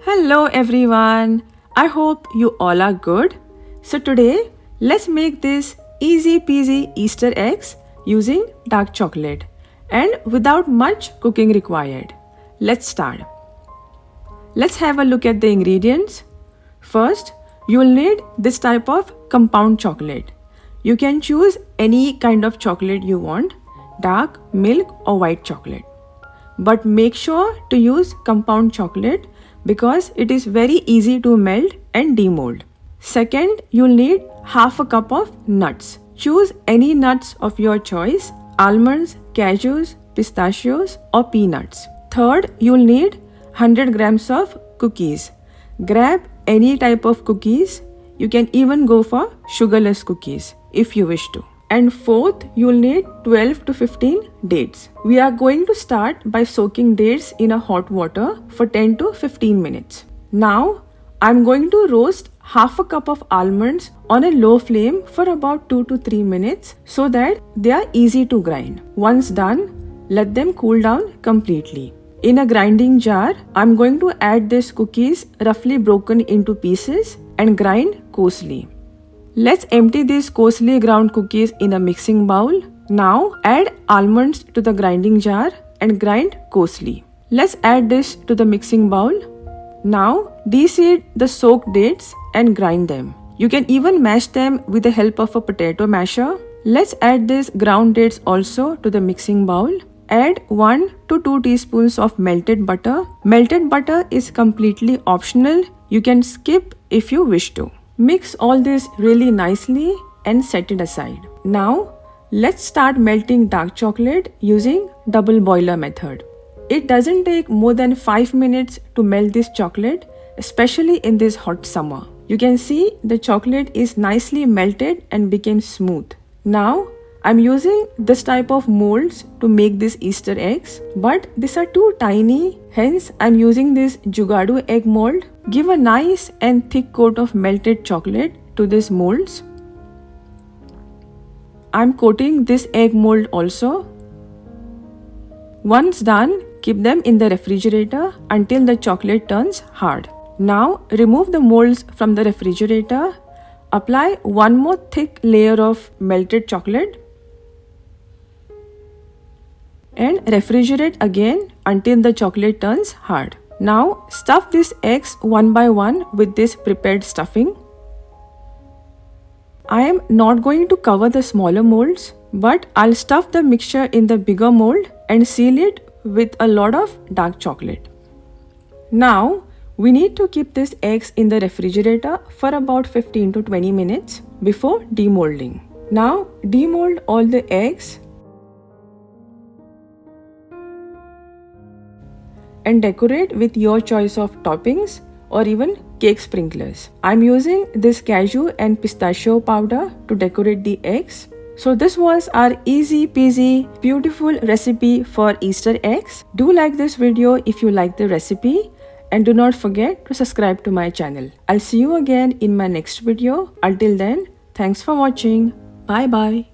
Hello everyone, I hope you all are good. So today let's make this easy peasy Easter eggs using dark chocolate and without much cooking required. Let's start. Let's have a look at the ingredients. First, you'll need this type of compound chocolate. You can choose any kind of chocolate you want, dark, milk or white chocolate. But make sure to use compound chocolate because it is very easy to melt and demold. Second, you'll need half a cup of nuts. Choose any nuts of your choice, almonds, cashews, pistachios or peanuts. Third, you'll need 100 grams of cookies. Grab any type of cookies. You can even go for sugarless cookies if you wish to. And fourth, you'll need 12 to 15 dates. We are going to start by soaking dates in a hot water for 10 to 15 minutes. Now, I'm going to roast half a cup of almonds on a low flame for about 2 to 3 minutes so that they are easy to grind. Once done, let them cool down completely. In a grinding jar, I'm going to add these cookies roughly broken into pieces and grind coarsely. Let's empty these coarsely ground cookies in a mixing bowl. Now add almonds to the grinding jar and grind coarsely. Let's add this to the mixing bowl. Now de-seed the soaked dates and grind them. You can even mash them with the help of a potato masher. Let's add these ground dates also to the mixing bowl. Add 1 to 2 teaspoons of melted butter. Melted butter is completely optional. You can skip if you wish to. Mix all this really nicely and set it aside. Now, let's start melting dark chocolate using double boiler method. It doesn't take more than 5 minutes to melt this chocolate, especially in this hot summer. You can see the chocolate is nicely melted and became smooth. Now, I'm using this type of molds to make these Easter eggs, but these are too tiny, hence I'm using this Jugaadu egg mold. Give a nice and thick coat of melted chocolate to these molds. I'm coating this egg mold also. Once done, keep them in the refrigerator until the chocolate turns hard. Now remove the molds from the refrigerator. Apply one more thick layer of melted chocolate and refrigerate again until the chocolate turns hard. Now stuff these eggs one by one with this prepared stuffing. I am not going to cover the smaller molds, but I'll stuff the mixture in the bigger mold and seal it with a lot of dark chocolate. Now we need to keep these eggs in the refrigerator for about 15 to 20 minutes before demolding. Now demold all the eggs and decorate with your choice of toppings or even cake sprinklers. I'm using this cashew and pistachio powder to decorate the eggs. So this was our easy peasy beautiful recipe for Easter eggs. Do like this video if you like the recipe and do not forget to subscribe to my channel. I'll see you again in my next video. Until then, thanks for watching. Bye bye.